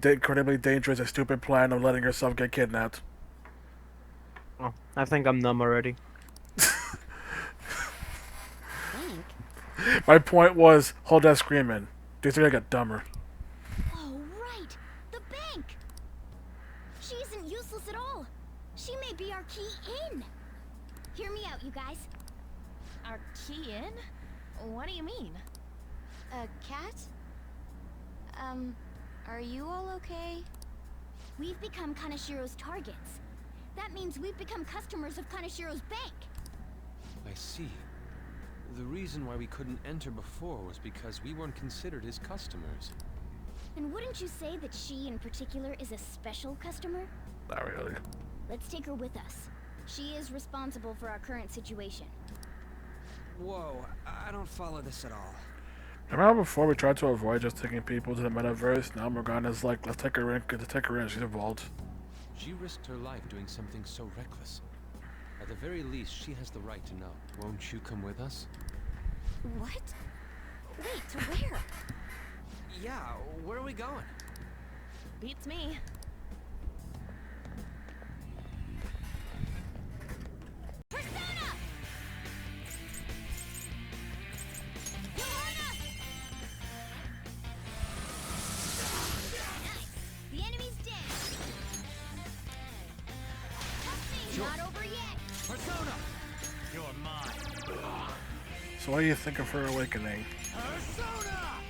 dangerous and stupid plan of letting herself get kidnapped. Oh, I think I'm numb already. My point was, hold that scream in. These are gonna get dumber. Oh, right! The bank! She isn't useless at all. She may be our key in. Hear me out, you guys. Our key in? What do you mean? Cat? Are you all okay? We've become Kaneshiro's targets. That means we've become customers of Kaneshiro's bank. I see. The reason why we couldn't enter before was because we weren't considered his customers. And wouldn't you say that she in particular is a special customer? Not really. Let's take her with us. She is responsible for our current situation. Whoa, I don't follow this at all. Remember how before we tried to avoid just taking people to the metaverse? Now Morgana's like, let's take her in, she's involved. She risked her life doing something so reckless. At the very least, she has the right to know. Won't you come with us? What? Wait, to where? Yeah, where are we going? Beats me. Persona! Johanna! Nice. The enemy's dead. Testing's not over yet. Persona! You're mine. So what do you think of her awakening? Persona!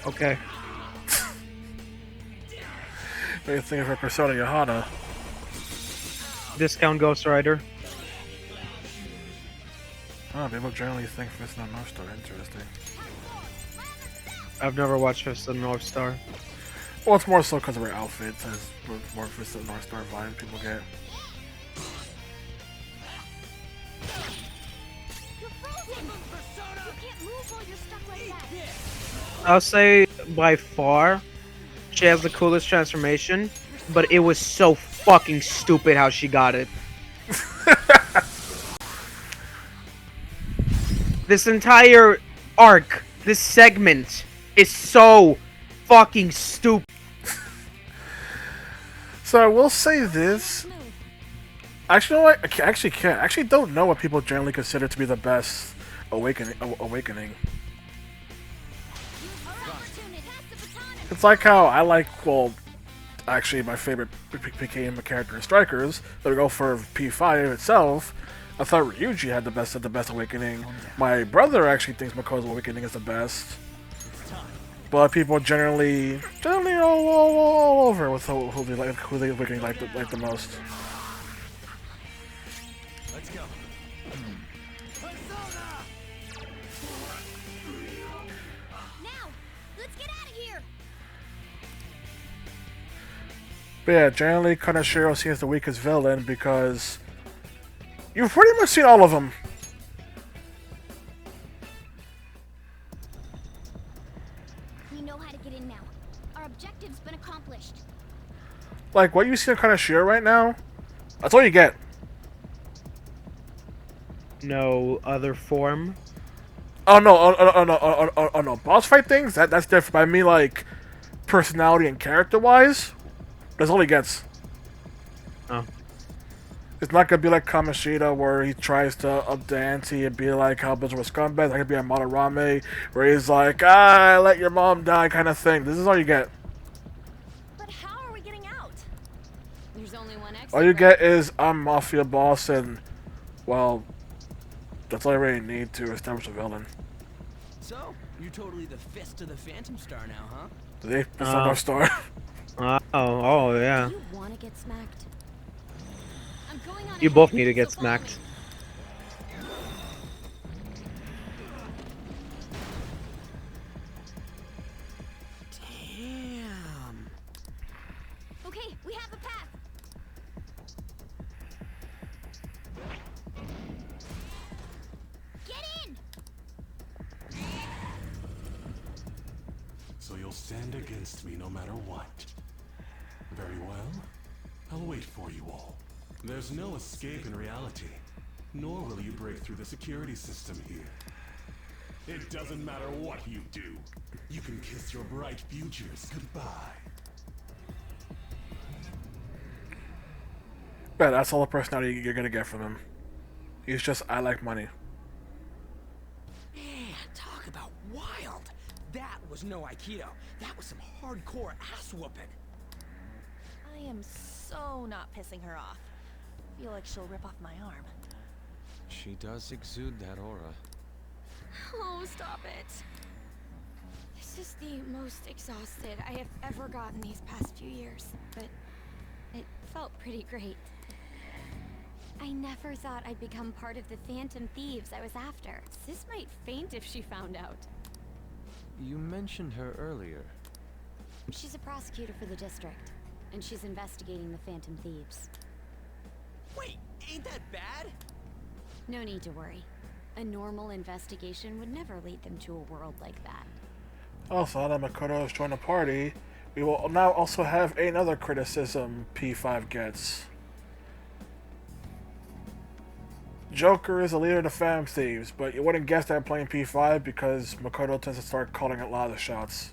Okay. What do you think of her persona, Johanna? Discount Ghost Rider. Oh, people generally think Fist of the North Star. Interesting. I've never watched Fist of the North Star. Well, it's more so because of her outfits, as more Fist of the North Star vibe people get. You're frozen! You can't move while you're stuck like that. I'll say by far, she has the coolest transformation, but it was so fucking stupid how she got it. This entire arc, this segment, is so fucking stupid. So I will say this. Actually, you know what? I actually don't know what people generally consider to be the best awakening. It's like how I like, well, actually my favorite became a character in Strikers, but to go for P5 itself, I thought Ryuji had the best awakening. My brother actually thinks Makoto's awakening is the best. But people generally all over with who they awakening like the most. Let's go. Now, let's get out of here. But yeah, generally Kaneshiro seems the weakest villain because you've pretty much seen all of them. We know how to get in now. Our objective's been accomplished. Like, what you see of Kaneshiro right now, that's all you get. No other form. Oh no, boss fight things, that's different. But I mean, like, personality and character-wise, that's all he gets. Oh. It's not gonna be like Kamoshida where he tries to up the ante and be like how Blizzard was scumbag. It's not gonna be a Madarame where he's like, let your mom die kind of thing. This is all you get. But how are we getting out? There's only one exit. All you get is I'm Mafia boss and, well, that's all I really need to establish a villain. So, you're totally the fist of the Phantom Star now, huh? They North Star. Oh yeah. You want to get smacked? I'm going on You ahead, both need to get so follow smacked. Damn. Okay, we have a path. Get in! So you'll stand against me no matter what. Very well. I'll wait for you all. There's no escape in reality, nor will you break through the security system here. It doesn't matter what you do. You can kiss your bright futures goodbye. Yeah, that's all the personality you're gonna get from him. He's just, I like money. Man, talk about wild. That was no Aikido. That was some hardcore ass whooping. I am so not pissing her off. I feel like she'll rip off my arm. She does exude that aura. Oh, stop it. This is the most exhausted I have ever gotten these past few years, but it felt pretty great. I never thought I'd become part of the Phantom Thieves I was after. Sis might faint if she found out. You mentioned her earlier. She's a prosecutor for the district, and she's investigating the Phantom Thieves. Wait, ain't that bad? No need to worry. A normal investigation would never lead them to a world like that. Also, now that Makoto has joined the party, we will now also have another criticism P5 gets. Joker is the leader of the Phantom Thieves, but you wouldn't guess that playing P5 because Makoto tends to start calling a lot of the shots.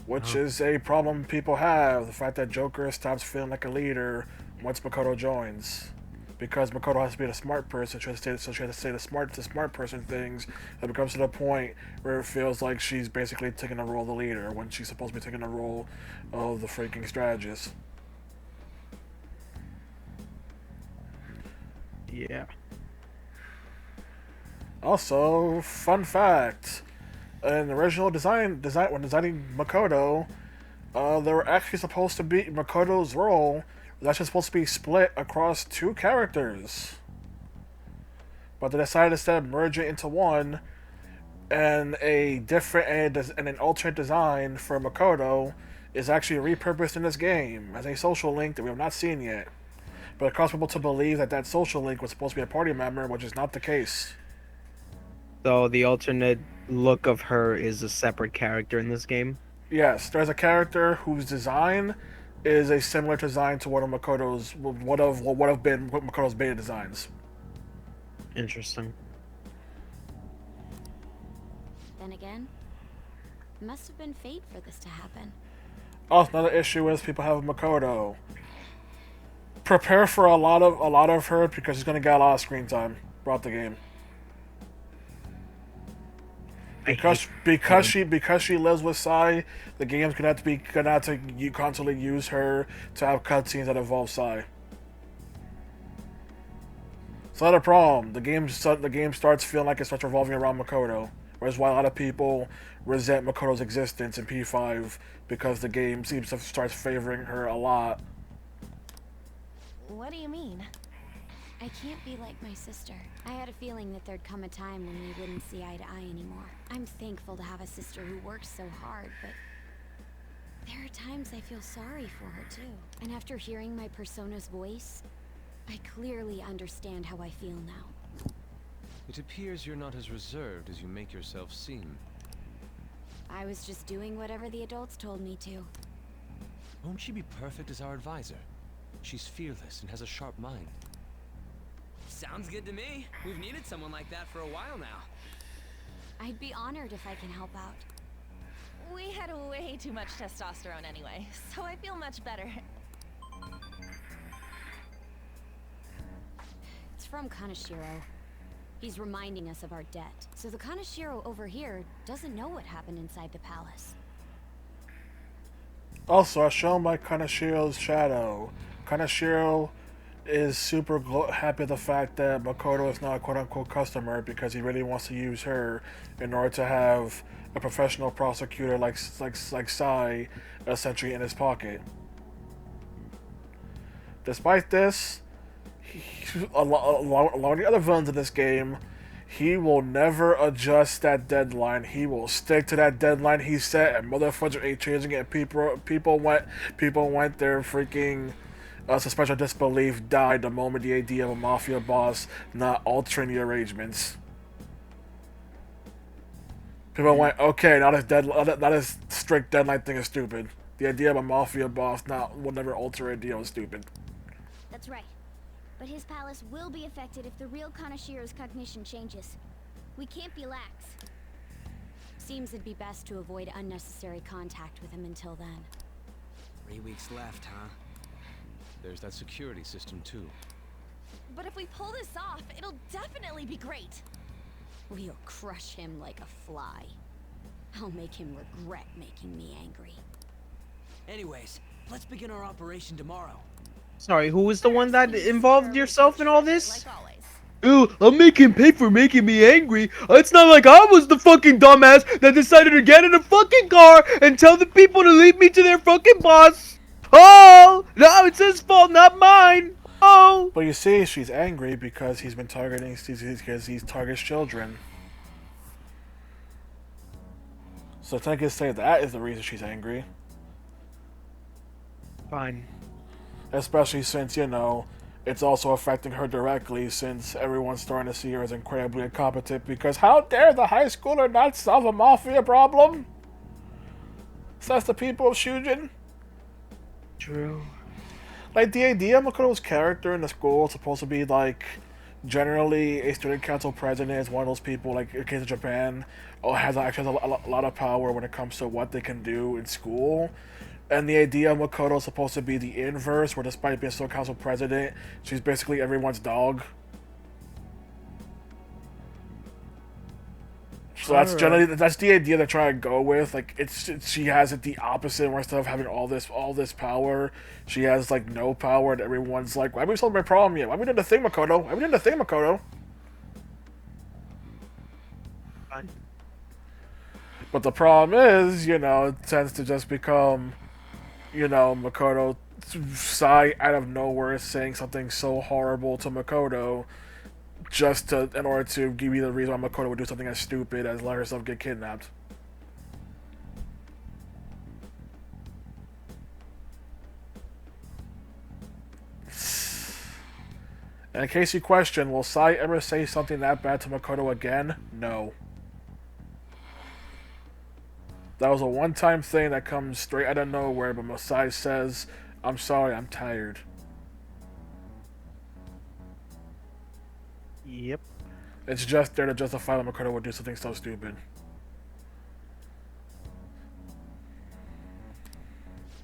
Which is a problem people have, the fact that Joker stops feeling like a leader once Makoto joins. Because Makoto has to be the smart person, so she has to say the smart person things, and it comes to the point where it feels like she's basically taking the role of the leader when she's supposed to be taking the role of the freaking strategist. Yeah. Also, fun fact, in the original design when designing Makoto, they were actually supposed to be Makoto's role was actually supposed to be split across two characters, but they decided instead of merging into one, and an alternate design for Makoto is actually repurposed in this game as a social link that we have not seen yet. but it caused people to believe that that social link was supposed to be a party member, which is not the case. So the alternate look of her is a separate character in this game. Yes, there's a character whose design is a similar design to one of Makoto's beta designs. Interesting. Then again, it must have been fate for this to happen. Also, another issue is people have Makoto. Prepare for a lot of her because she's gonna get a lot of screen time throughout the game. Because she lives with Sai, the game's gonna have to constantly use her to have cutscenes that involve Sai. It's not a problem. The game starts feeling like it starts revolving around Makoto, whereas why a lot of people resent Makoto's existence in P5 because the game seems to start favoring her a lot. What do you mean? I can't be like my sister. I had a feeling that there'd come a time when we wouldn't see eye to eye anymore. I'm thankful to have a sister who works so hard, but there are times I feel sorry for her too. And after hearing my persona's voice, I clearly understand how I feel now. It appears you're not as reserved as you make yourself seem. I was just doing whatever the adults told me to. Won't she be perfect as our advisor? She's fearless and has a sharp mind. Sounds good to me. We've needed someone like that for a while now. I'd be honored if I can help out. We had way too much testosterone anyway, so I feel much better. It's from Kaneshiro. He's reminding us of our debt. So the Kaneshiro over here doesn't know what happened inside the palace. Also, as shown by Kaneshiro's shadow, Kaneshiro is super happy at the fact that Makoto is not a quote-unquote customer because he really wants to use her in order to have a professional prosecutor like Sai essentially in his pocket. Despite this, along with the other villains in this game, he will never adjust that deadline. He will stick to that deadline he set, and motherfuckers ain't changing it. People went their freaking suspension of disbelief died the moment the idea of a mafia boss not altering the arrangements. People went, okay, not as strict deadline thing is stupid. The idea of a mafia boss will never alter a deal is stupid. That's right. But his palace will be affected if the real Kaneshiro's cognition changes. We can't be lax. Seems it'd be best to avoid unnecessary contact with him until then. 3 weeks left, huh? There's that security system too. But if we pull this off, it'll definitely be great. We'll crush him like a fly. I'll make him regret making me angry. Anyways, let's begin our operation tomorrow. Sorry, who was the one that involved yourself in all this? Like always. Ew, I'll make him pay for making me angry. It's not like I was the fucking dumbass that decided to get in a fucking car and tell the people to lead me to their fucking boss. Oh, no, it's his fault, not mine. Oh. But you see, she's angry because he's been targeting, because he targets children. So I can say that is the reason she's angry. Fine. Especially since, you know, it's also affecting her directly since everyone's starting to see her as incredibly incompetent because how dare the high schooler not solve a mafia problem? Says the people of Shujin. True. Like, the idea of Makoto's character in the school is supposed to be, like, generally a student council president is one of those people, like, in the case of Japan, actually has a lot of power when it comes to what they can do in school. And the idea of Makoto is supposed to be the inverse, where despite being a student council president, she's basically everyone's dog. So that's generally the idea they're trying to go with. Like she has it the opposite, where instead of having all this power, she has like no power, and everyone's like, "Why haven't we solved my problem yet? Why haven't we done the thing, Makoto? Why haven't we done the thing, Makoto?" Fine. But the problem is, you know, it tends to just become, you know, Makoto Sai out of nowhere saying something so horrible to Makoto. In order to give you the reason why Makoto would do something as stupid as let herself get kidnapped. And in case you question, will Sai ever say something that bad to Makoto again? No. That was a one-time thing that comes straight out of nowhere, but Masai says, I'm sorry, I'm tired. Yep. It's just there to justify that Makoto would do something so stupid.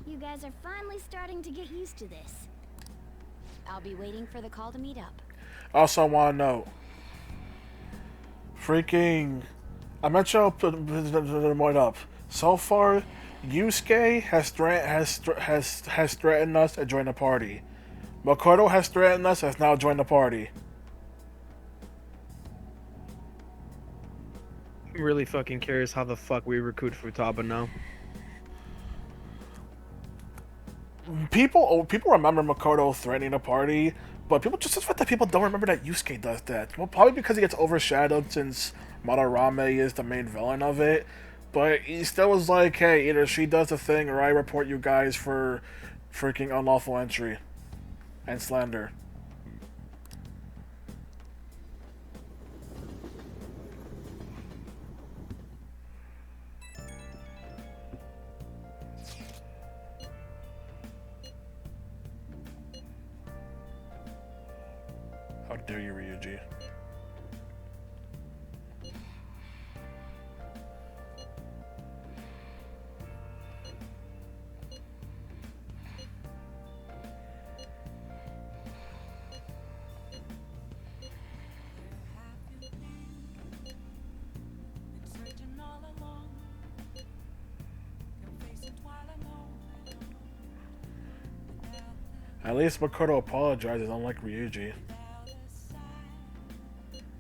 You guys are finally starting to get used to this. I'll be waiting for the call to meet up. Also, want to know, freaking, I mentioned I'll put it up. So far, Yusuke has threatened us to join the party. Makoto has threatened us, has now joined the party. I'm really fucking curious how the fuck we recruit Futaba now. People remember Makoto threatening a party, but people just the fact that people don't remember that Yusuke does that. Well, probably because he gets overshadowed since Madarame is the main villain of it. But he still was like, hey, either she does the thing or I report you guys for freaking unlawful entry and slander. How dare you, Ryuji? At least Makoto apologizes, unlike Ryuji.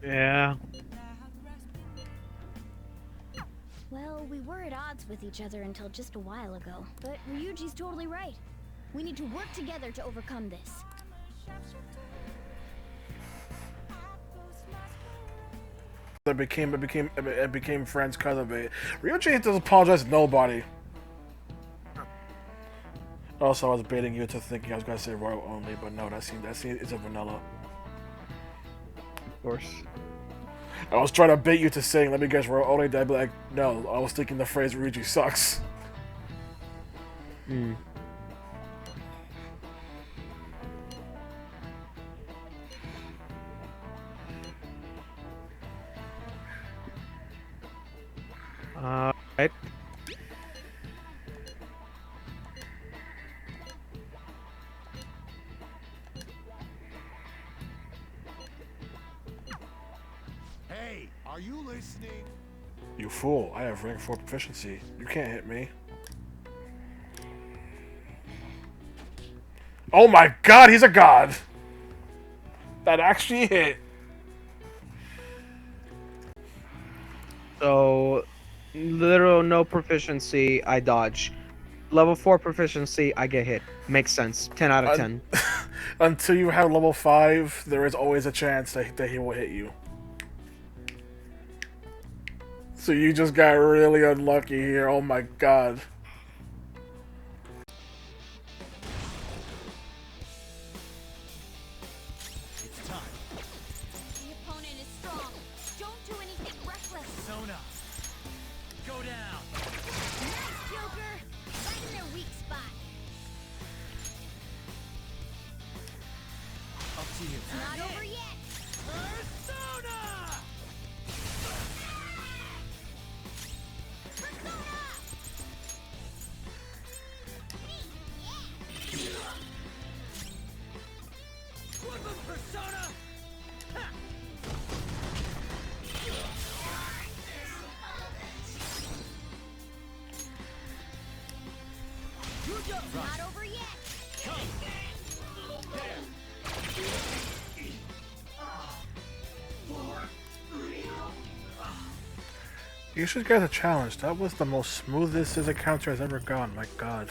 Yeah. Well, we were at odds with each other until just a while ago. But Ryuji's totally right. We need to work together to overcome this. It became friends because of it. Ryuji doesn't apologize to nobody. Also, I was baiting you into thinking I was gonna say royal only, but no, that scene is a vanilla. Of course. I was trying to bait you to saying, let me guess, royal only. I'd be like, no, I was thinking the phrase Ryuji sucks. Hmm. Right. Hey, are you listening? You fool, I have rank 4 proficiency. You can't hit me. Oh my god, he's a god! That actually hit. So, literal no proficiency, I dodge. Level 4 proficiency, I get hit. Makes sense. 10 out of 10. Until you have level 5, there is always a chance that he will hit you. So you just got really unlucky here, oh my god. It's time. The opponent is strong. Don't do anything reckless. Sona. Go down. Nice, Joker! Right in their weak spot. Up to you. Not over yet! Persona! Flip him, Persona! Ha! Not over yet! You should get a challenge. That was the most smoothest his encounter has ever gone, my god.